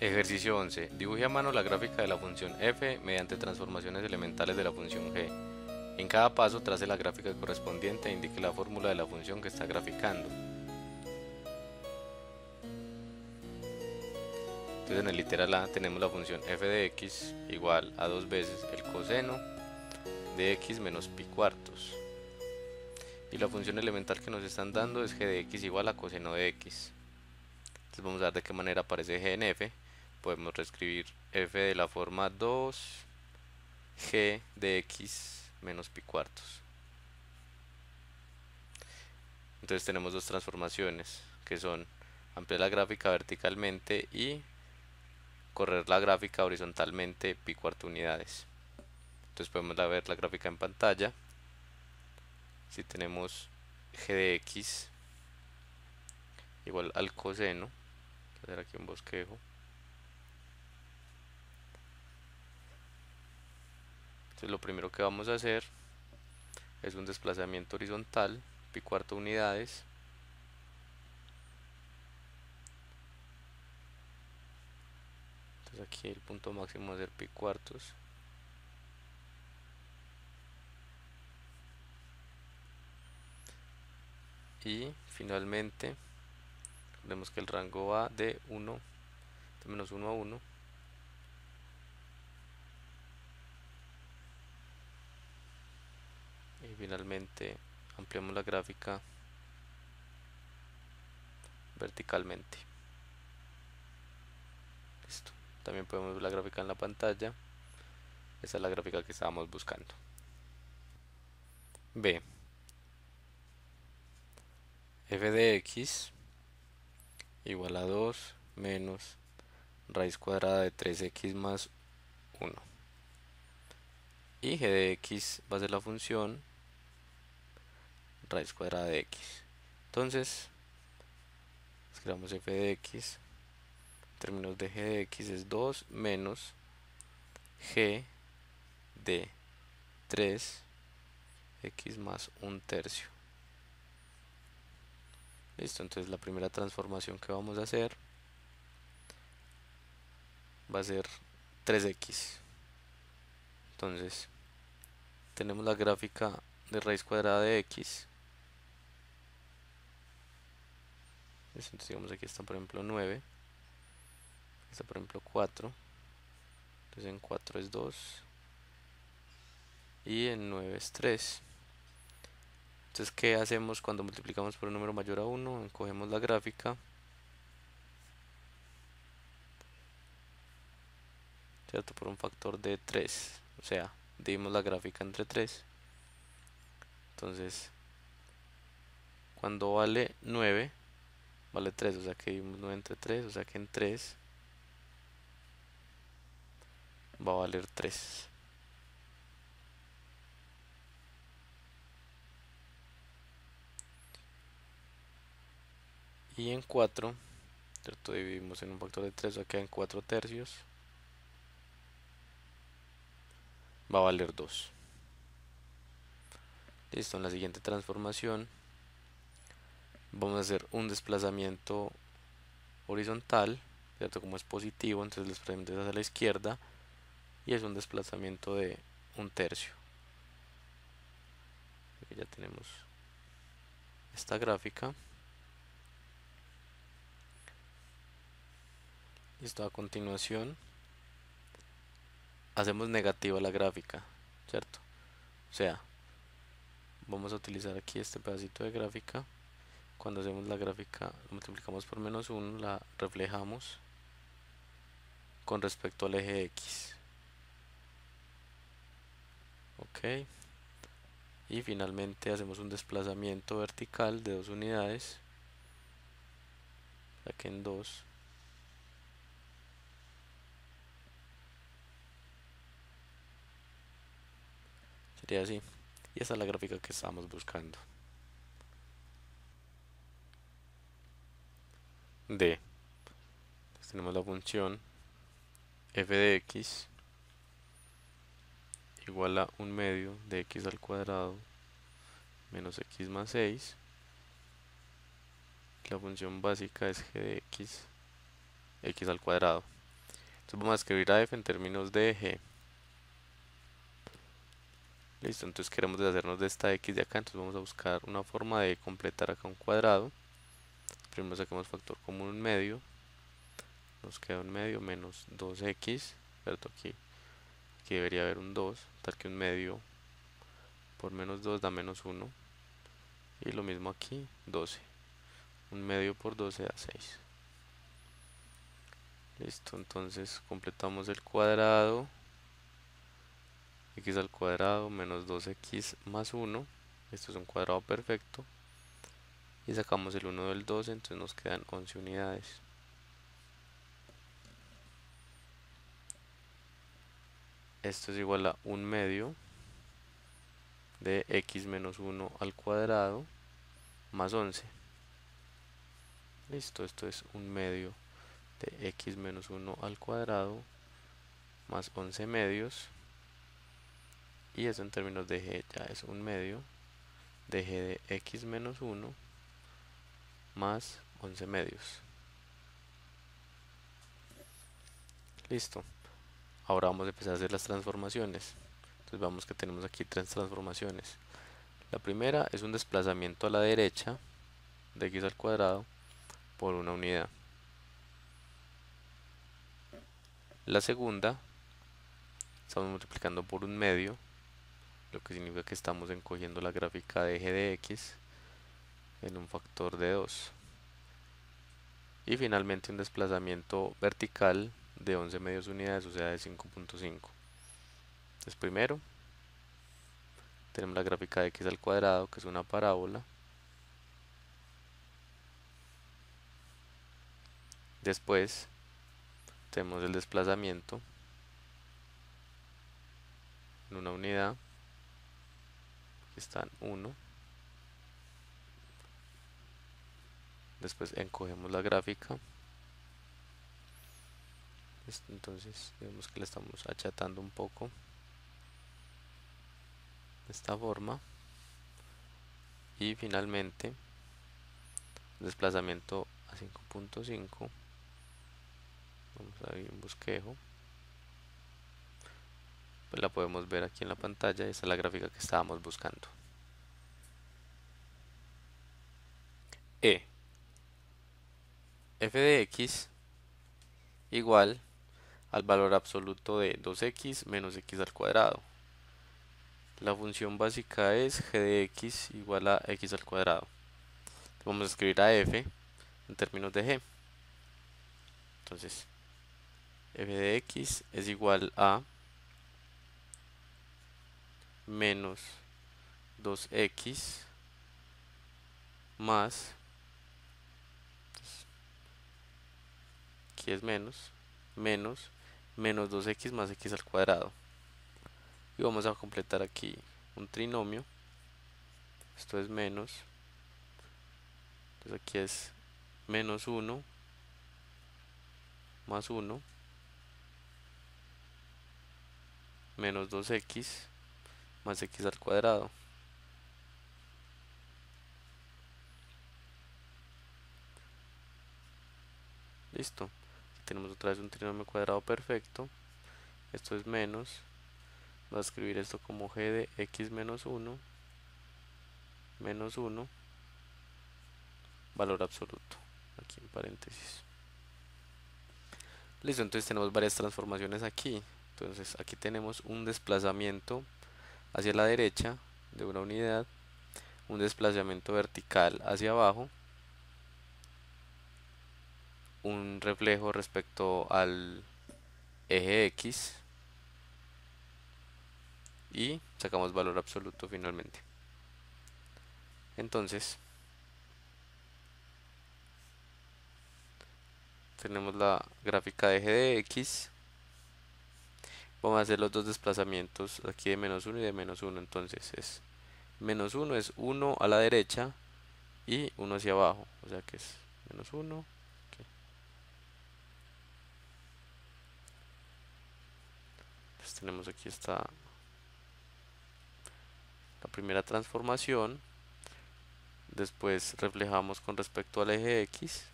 Ejercicio 11. Dibuje a mano la gráfica de la función f mediante transformaciones elementales de la función g. En cada paso trace la gráfica correspondiente e indique la fórmula de la función que está graficando. Entonces en el literal A tenemos la función f de x igual a dos veces el coseno de x menos pi cuartos. Y la función elemental que nos están dando es g de x igual a coseno de x. Entonces vamos a ver de qué manera aparece g en f. Podemos reescribir f de la forma 2g de x menos pi cuartos. Entonces tenemos dos transformaciones que son ampliar la gráfica verticalmente y correr la gráfica horizontalmente pi cuarto unidades. Entonces podemos ver la gráfica en pantalla. Si tenemos g de x igual al coseno, voy a hacer aquí un bosquejo. Entonces lo primero que vamos a hacer es un desplazamiento horizontal pi cuarto unidades. Entonces aquí el punto máximo va a ser pi cuartos. Y finalmente vemos que el rango va de menos 1 a 1. Y finalmente ampliamos la gráfica verticalmente. Listo. También podemos ver la gráfica en la pantalla. Esa es la gráfica que estábamos buscando. B. F de x igual a 2 menos raíz cuadrada de 3x más 1. Y g de x va a ser la función raíz cuadrada de x. Entonces, escribamos f de x. En términos de g de x es 2 menos g de 3x más 1/3. Listo, entonces la primera transformación que vamos a hacer va a ser 3x. Entonces, tenemos la gráfica de raíz cuadrada de x. Entonces, digamos aquí está por ejemplo 9. Está por ejemplo 4. Entonces en 4 es 2. Y en 9 es 3. Entonces, ¿qué hacemos cuando multiplicamos por un número mayor a 1? Encogemos la gráfica, ¿cierto? Por un factor de 3. O sea, dividimos la gráfica entre 3. Entonces, cuando vale 9, vale 3. O sea que dividimos 9 entre 3. O sea que en 3 va a valer 3. Y en 4, ¿cierto? Dividimos en un factor de 3. O sea que en 4/3 va a valer 2. Listo, en la siguiente transformación vamos a hacer un desplazamiento horizontal, ¿cierto? Como es positivo, entonces el desplazamiento es hacia la izquierda y es un desplazamiento de 1/3. Aquí ya tenemos esta gráfica. Listo, a continuación hacemos negativa la gráfica, ¿cierto? O sea, vamos a utilizar aquí este pedacito de gráfica. Cuando hacemos la gráfica, lo multiplicamos por menos 1, la reflejamos con respecto al eje X. Ok. Y finalmente hacemos un desplazamiento vertical de 2 unidades. Ya que en 2 sería así. Y esa es la gráfica que estamos buscando. D. Entonces tenemos la función f de x igual a 1/2 de x al cuadrado menos x más 6. La función básica es g de x al cuadrado. Entonces vamos a escribir a f en términos de g. Listo, entonces queremos deshacernos de esta x de acá, entonces vamos a buscar una forma de completar acá un cuadrado. Primero saquemos factor común en medio, nos queda un medio menos 2x, ¿cierto? Aquí debería haber un 2, tal que un medio por menos 2 da menos 1, y lo mismo aquí, 12, un medio por 12 da 6. Listo, entonces completamos el cuadrado, x al cuadrado menos 2x más 1, esto es un cuadrado perfecto, y sacamos el 1 del 12, entonces nos quedan 11 unidades. Esto es igual a un medio de x menos 1 al cuadrado más 11. Listo, esto es un medio de x menos 1 al cuadrado más 11 medios, y eso en términos de g ya es un medio de g de x menos 1 más 11 medios. Listo, ahora vamos a empezar a hacer las transformaciones. Entonces vamos que tenemos aquí tres transformaciones. La primera es un desplazamiento a la derecha de x al cuadrado por una unidad. La segunda, estamos multiplicando por un medio, lo que significa que estamos encogiendo la gráfica de g de x en un factor de 2. Y finalmente un desplazamiento vertical de 11 medios unidades, o sea de 5.5. Entonces primero tenemos la gráfica de x al cuadrado, que es una parábola. Después tenemos el desplazamiento en una unidad, que está en 1. Después encogemos la gráfica. Entonces vemos que la estamos achatando un poco de esta forma. Y finalmente desplazamiento a 5.5. Vamos a ver un bosquejo. Pues la podemos ver aquí en la pantalla. Esta es la gráfica que estábamos buscando. F de x igual al valor absoluto de 2x menos x al cuadrado. La función básica es g de x igual a x al cuadrado. Vamos a escribir a f en términos de g. Entonces, f de x es igual a menos 2x más, aquí es menos 2x más x al cuadrado. Y vamos a completar aquí un trinomio. Esto es menos, entonces aquí es menos 1 más 1 menos 2x más x al cuadrado. Listo, tenemos otra vez un trinomio cuadrado perfecto. Esto es menos, voy a escribir esto como g de x menos 1 valor absoluto, aquí en paréntesis. Listo, entonces tenemos varias transformaciones aquí. Entonces aquí tenemos un desplazamiento hacia la derecha de una unidad, un desplazamiento vertical hacia abajo, un reflejo respecto al eje X, y sacamos valor absoluto finalmente. Entonces tenemos la gráfica de g de x. Vamos a hacer los dos desplazamientos aquí de menos 1 y de menos 1. Entonces es menos 1 es 1 a la derecha y 1 hacia abajo, o sea que es menos 1. Okay. Entonces tenemos aquí esta la primera transformación. Después reflejamos con respecto al eje X.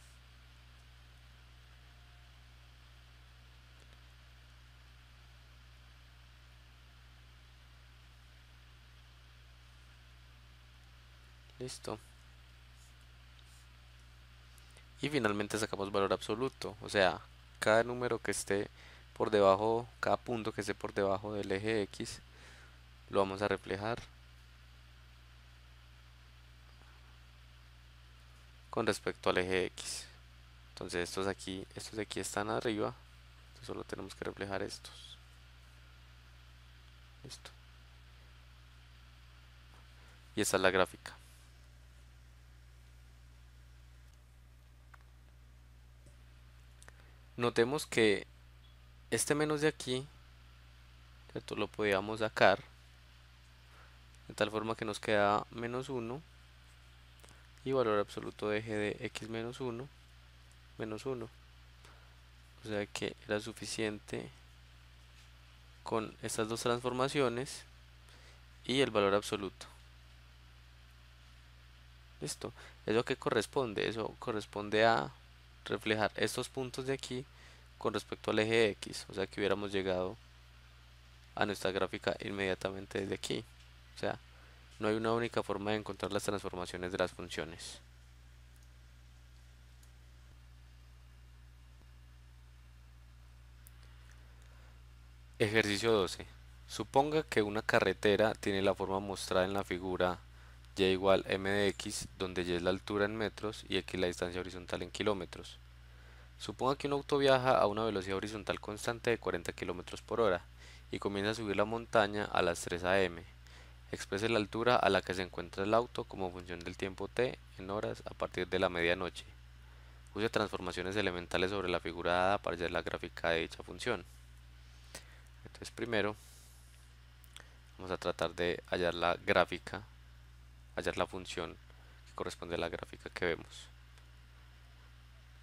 Listo. Y finalmente sacamos valor absoluto, o sea, cada número que esté por debajo, cada punto que esté por debajo del eje X, lo vamos a reflejar con respecto al eje X. Entonces estos de aquí están arriba, entonces solo tenemos que reflejar estos. Listo. Y esta es la gráfica. Notemos que este menos de aquí, ¿cierto? Lo podíamos sacar de tal forma que nos queda menos 1 y valor absoluto de eje de x menos 1, menos 1. O sea que era suficiente con estas dos transformaciones y el valor absoluto. Listo. ¿Eso qué corresponde? Eso corresponde a reflejar estos puntos de aquí con respecto al eje X. O sea que hubiéramos llegado a nuestra gráfica inmediatamente desde aquí. O sea, no hay una única forma de encontrar las transformaciones de las funciones. Ejercicio 12. Suponga que una carretera tiene la forma mostrada en la figura y igual m de x, donde y es la altura en metros y x la distancia horizontal en kilómetros. Suponga que un auto viaja a una velocidad horizontal constante de 40 kilómetros por hora y comienza a subir la montaña a las 3 am. Exprese la altura a la que se encuentra el auto como función del tiempo t en horas a partir de la medianoche. Use transformaciones elementales sobre la figura dada para hallar la gráfica de dicha función. Entonces primero vamos a tratar de hallar la gráfica, hallar la función que corresponde a la gráfica que vemos.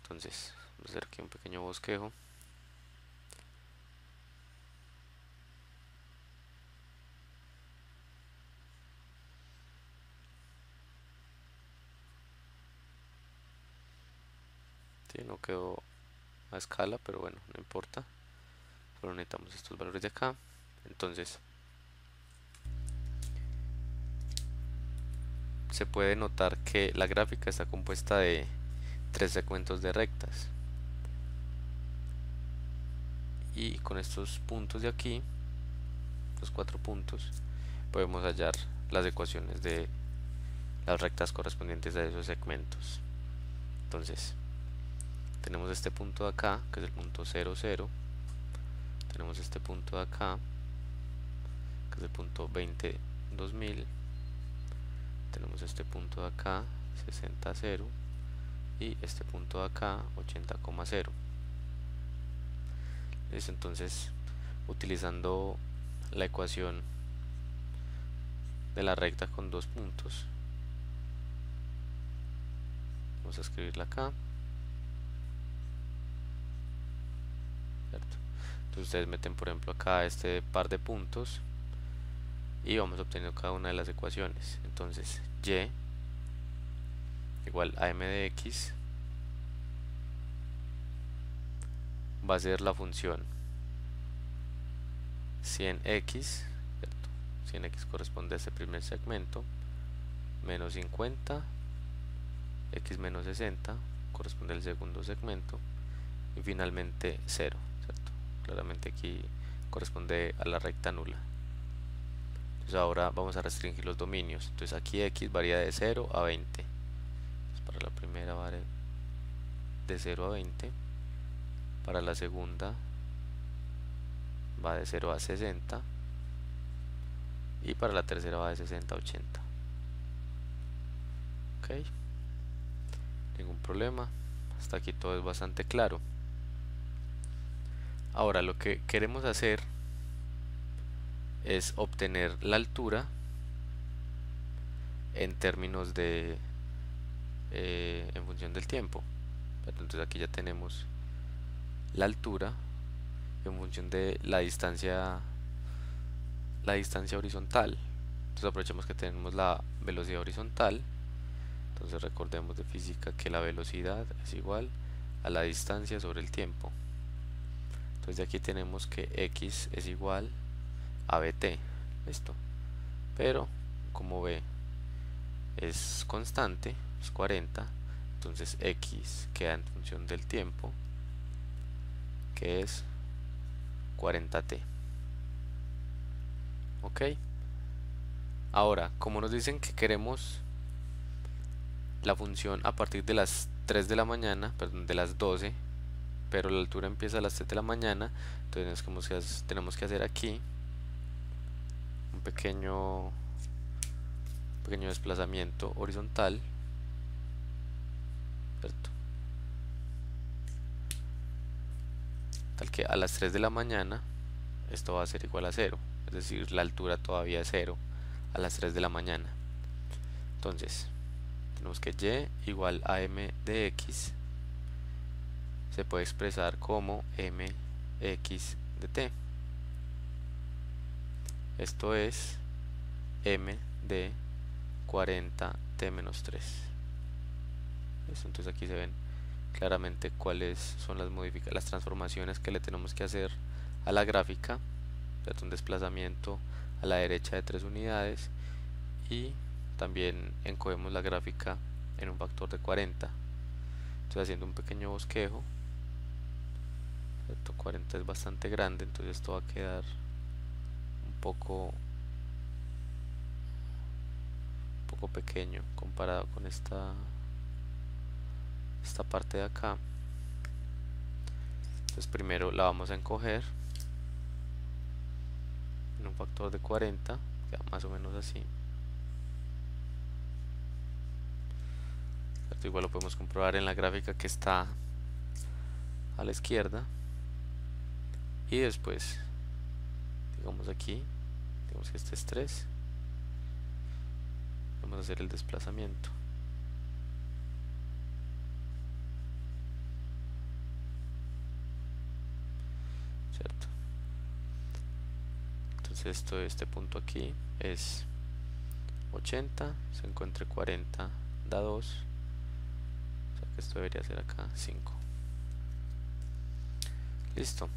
Entonces vamos a hacer aquí un pequeño bosquejo. Sí, no quedó a escala, pero bueno, no importa. Solo necesitamos estos valores de acá. Entonces se puede notar que la gráfica está compuesta de tres segmentos de rectas. Y con estos puntos de aquí, los 4 puntos, podemos hallar las ecuaciones de las rectas correspondientes a esos segmentos. Entonces, tenemos este punto de acá, que es el punto 0, 0. Tenemos este punto de acá, que es el punto 20, 2000. Tenemos este punto de acá, 60, 0. Y este punto de acá, 80,0. Listo, entonces, utilizando la ecuación de la recta con dos puntos, vamos a escribirla acá. ¿Cierto? Entonces ustedes meten por ejemplo acá este par de puntos y vamos obteniendo cada una de las ecuaciones. Entonces y igual a m de x va a ser la función 100x, ¿cierto? 100x corresponde a este primer segmento, menos 50, x menos 60 corresponde al segundo segmento y finalmente 0, ¿cierto? Claramente aquí corresponde a la recta nula. Entonces ahora vamos a restringir los dominios. Entonces aquí x varía de 0 a 20. Entonces para la primera va de 0 a 20. Para la segunda va de 0 a 60. Y para la tercera va de 60 a 80. Ok. Ningún problema. Hasta aquí todo es bastante claro. Ahora lo que queremos hacer es obtener la altura en términos de en función del tiempo. Entonces aquí ya tenemos la altura en función de la distancia horizontal. Entonces aprovechemos que tenemos la velocidad horizontal. Entonces recordemos de física que la velocidad es igual a la distancia sobre el tiempo. Entonces de aquí tenemos que x es igual a vt. Listo. Pero como ve, es constante, es 40, entonces x queda en función del tiempo, que es 40t. Ok, ahora como nos dicen que queremos la función a partir de las 3 de la mañana, perdón, de las 12, pero la altura empieza a las 3 de la mañana, entonces tenemos que hacer aquí un pequeño desplazamiento horizontal, ¿cierto? Tal que a las 3 de la mañana esto va a ser igual a 0, es decir, la altura todavía es 0 a las 3 de la mañana. Entonces, tenemos que y igual a m de x se puede expresar como mx de t. Esto es m de 40t menos 3. Entonces aquí se ven claramente cuáles son las transformaciones que le tenemos que hacer a la gráfica. Un desplazamiento a la derecha de 3 unidades y también encogemos la gráfica en un factor de 40. Estoy haciendo un pequeño bosquejo, ¿cierto? 40 es bastante grande, entonces esto va a quedar un poco pequeño comparado con esta parte de acá. Entonces primero la vamos a encoger en un factor de 40, queda más o menos así. Esto igual lo podemos comprobar en la gráfica que está a la izquierda. Y después, digamos aquí, digamos que este es 3. Vamos a hacer el desplazamiento. ¿Cierto? Entonces este punto aquí es 80, se encuentra 40 da 2, o sea que esto debería ser acá 5. Listo,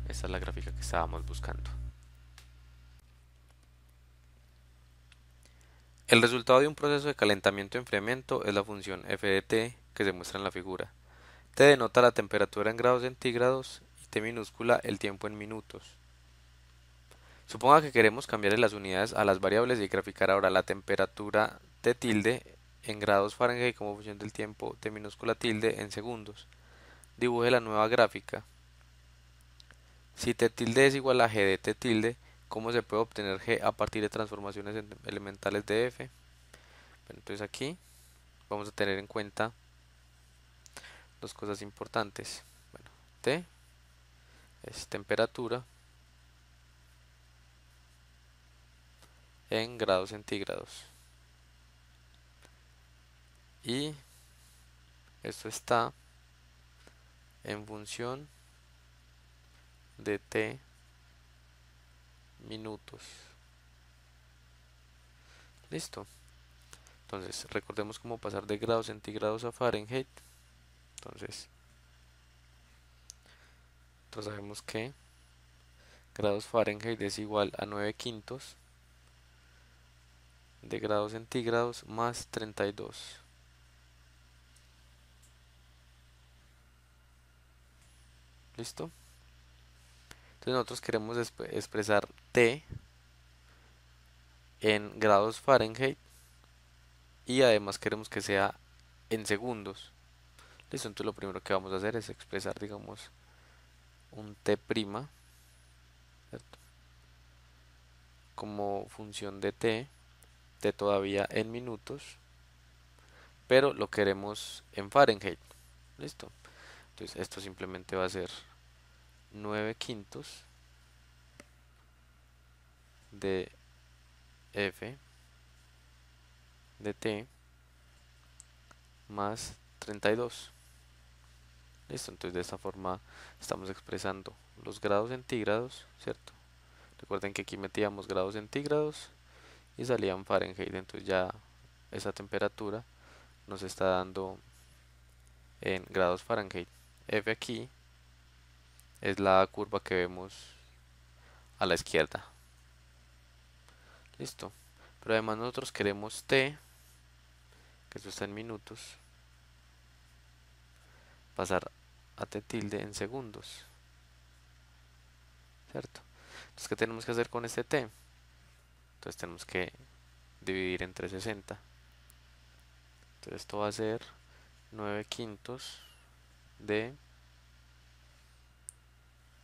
esta es la gráfica que estábamos buscando. El resultado de un proceso de calentamiento-enfriamiento es la función f de t que se muestra en la figura. T denota la temperatura en grados centígrados y T minúscula el tiempo en minutos. Suponga que queremos cambiarle las unidades a las variables y graficar ahora la temperatura T tilde en grados Fahrenheit como función del tiempo T minúscula tilde en segundos. Dibuje la nueva gráfica. Si T tilde es igual a G de T tilde, ¿cómo se puede obtener G a partir de transformaciones elementales de F? Bueno, entonces aquí vamos a tener en cuenta dos cosas importantes. Bueno, T es temperatura en grados centígrados. Y esto está en función de T minutos. Listo. Entonces, recordemos cómo pasar de grados centígrados a Fahrenheit. Entonces sabemos que grados Fahrenheit es igual a 9 quintos de grados centígrados más 32. ¿Listo? Entonces nosotros queremos expresar T en grados Fahrenheit y además queremos que sea en segundos. Listo, entonces lo primero que vamos a hacer es expresar, digamos, un T', ¿cierto? Como función de T todavía en minutos, pero lo queremos en Fahrenheit. Listo. Entonces esto simplemente va a ser 9 quintos de F de T más 32. Listo, entonces de esta forma estamos expresando los grados centígrados, ¿cierto? Recuerden que aquí metíamos grados centígrados y salían Fahrenheit, entonces ya esa temperatura nos está dando en grados Fahrenheit. F aquí es la curva que vemos a la izquierda. Listo. Pero además nosotros queremos T que eso está en minutos, pasar a t tilde en segundos, ¿cierto? Entonces, ¿qué tenemos que hacer con este t? Entonces tenemos que dividir entre 60. Entonces esto va a ser 9 quintos de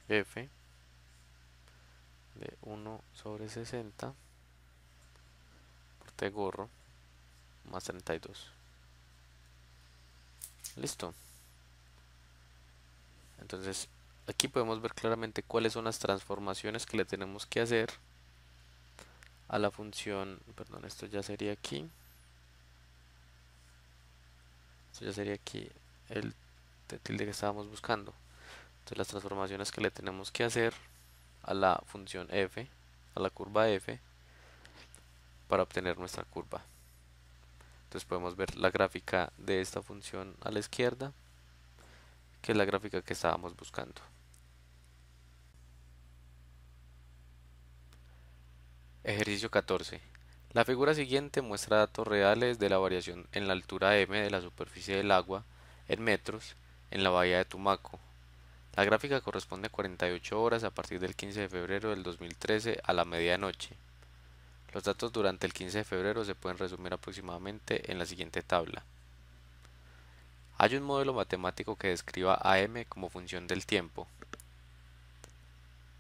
f de 1 sobre 60 por t gorro más 32. Listo. Entonces aquí podemos ver claramente cuáles son las transformaciones que le tenemos que hacer a la función, perdón, esto ya sería aquí, el t tilde que estábamos buscando. Entonces las transformaciones que le tenemos que hacer a la función f, a la curva f, para obtener nuestra curva. Entonces podemos ver la gráfica de esta función a la izquierda, que es la gráfica que estábamos buscando. Ejercicio 14. La figura siguiente muestra datos reales de la variación en la altura m de la superficie del agua en metros en la bahía de Tumaco. La gráfica corresponde a 48 horas a partir del 15 de febrero del 2013 a la medianoche. Los datos durante el 15 de febrero se pueden resumir aproximadamente en la siguiente tabla. Hay un modelo matemático que describa a m como función del tiempo.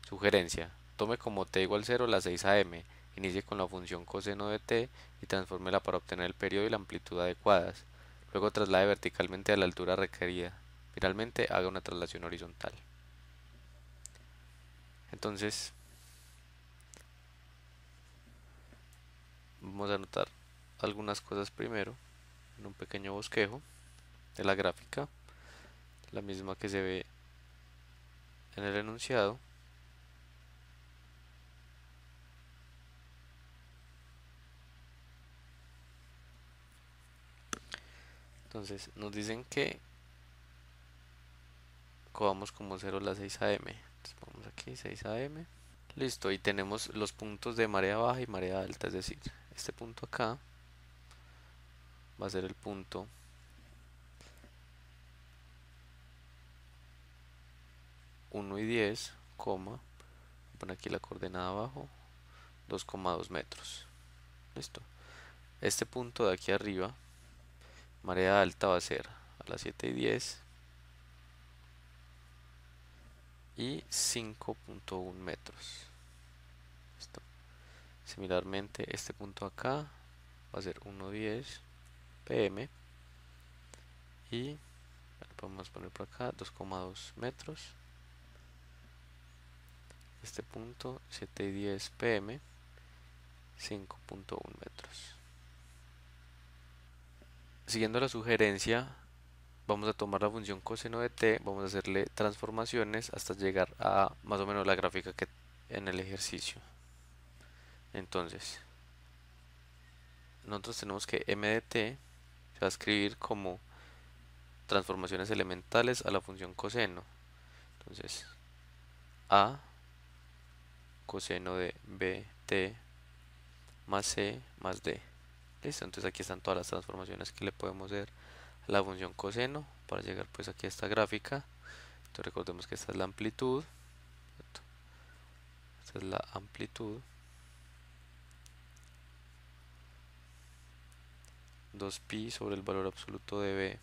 Sugerencia: tome como t igual 0 las 6 am, inicie con la función coseno de t y transfórmela para obtener el periodo y la amplitud adecuadas. Luego traslade verticalmente a la altura requerida. Finalmente haga una traslación horizontal. Entonces, vamos a anotar algunas cosas primero en un pequeño bosquejo de la gráfica, la misma que se ve en el enunciado. Entonces nos dicen que cojamos como 0 las 6 am. Entonces ponemos aquí 6 am. Listo, y tenemos los puntos de marea baja y marea alta, es decir, este punto acá va a ser el punto 1 y 10, coma, pon aquí la coordenada abajo, 2,2 metros. Listo. Este punto de aquí arriba, marea alta, va a ser a las 7 y 10 y 5,1 metros. Listo. Similarmente, este punto acá va a ser 1,10 pm y podemos poner por acá 2,2 metros. Este punto 7 y 10 pm, 5,1 metros. Siguiendo la sugerencia, vamos a tomar la función coseno de t, vamos a hacerle transformaciones hasta llegar a más o menos la gráfica que en el ejercicio. Entonces, nosotros tenemos que m de t se va a escribir como transformaciones elementales a la función coseno. Entonces, a coseno de bt más c más d. Listo, entonces aquí están todas las transformaciones que le podemos hacer a la función coseno para llegar pues aquí a esta gráfica. Entonces recordemos que esta es la amplitud, ¿cierto? Esta es la amplitud, 2pi sobre el valor absoluto de b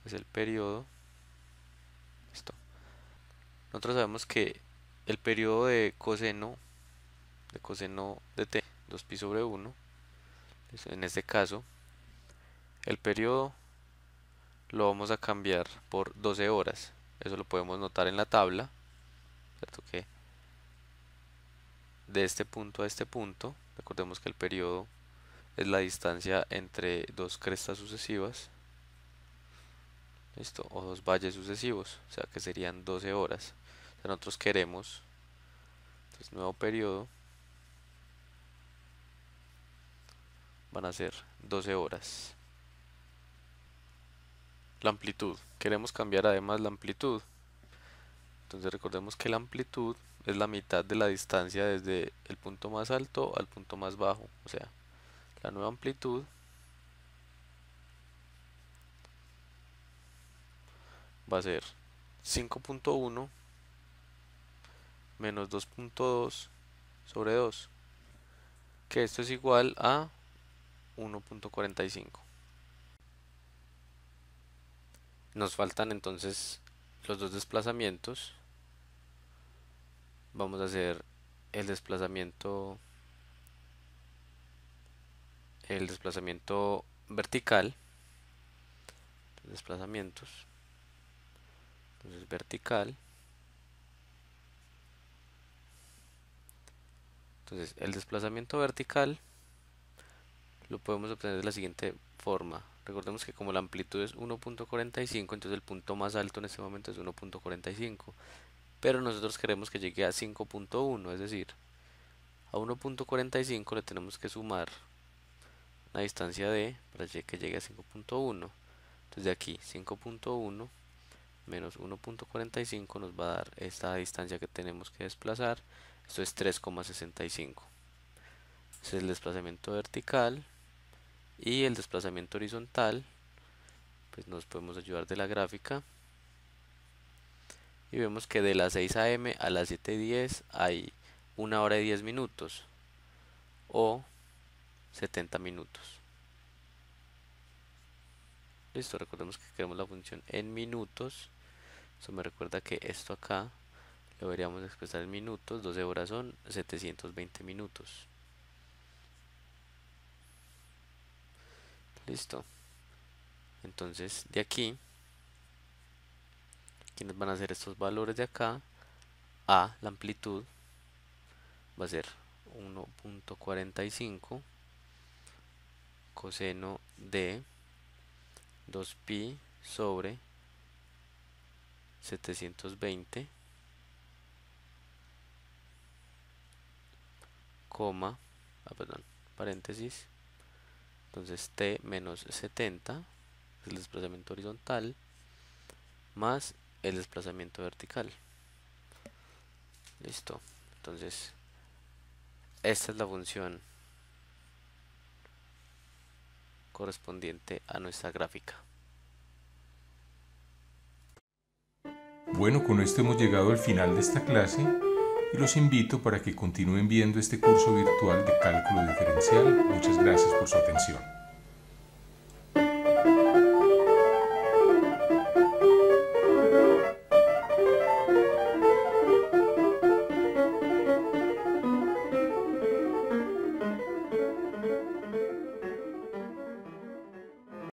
es el periodo. Listo. Nosotros sabemos que el periodo de coseno de t, 2pi sobre 1, en este caso el periodo lo vamos a cambiar por 12 horas. Eso lo podemos notar en la tabla, ¿cierto? Que de este punto a este punto, recordemos que el periodo es la distancia entre dos crestas sucesivas, ¿listo? O dos valles sucesivos, o sea que serían 12 horas. O sea, nosotros queremos, entonces nuevo periodo, van a ser 12 horas. La amplitud, queremos cambiar además la amplitud. Entonces recordemos que la amplitud es la mitad de la distancia desde el punto más alto al punto más bajo, o sea, la nueva amplitud va a ser 5.1 menos 2.2 sobre 2, que esto es igual a 1.45. Nos faltan entonces los dos desplazamientos. Vamos a hacer el desplazamiento vertical. Desplazamientos. Entonces vertical. Entonces el desplazamiento vertical lo podemos obtener de la siguiente forma. Recordemos que como la amplitud es 1.45, entonces el punto más alto en este momento es 1.45. Pero nosotros queremos que llegue a 5.1, es decir, a 1.45 le tenemos que sumar una distancia d para que llegue a 5.1. Entonces de aquí 5.1 menos 1.45 nos va a dar esta distancia que tenemos que desplazar. Esto es 3,65. Ese es el desplazamiento vertical. Y el desplazamiento horizontal, pues nos podemos ayudar de la gráfica. Y vemos que de las 6 am a las 7:10 hay 1 hora y 10 minutos. O 70 minutos. Listo, recordemos que queremos la función en minutos. Eso me recuerda que esto acá lo deberíamos expresar en minutos. 12 horas son 720 minutos. Listo. Entonces de aquí, ¿quiénes van a ser estos valores de acá? A, la amplitud, va a ser 1.45 coseno de 2pi sobre 720, paréntesis, entonces t menos 70 es el desplazamiento horizontal más el desplazamiento vertical. Listo, entonces esta es la función correspondiente a nuestra gráfica. Bueno, con esto hemos llegado al final de esta clase y los invito para que continúen viendo este curso virtual de cálculo diferencial. Muchas gracias por su atención.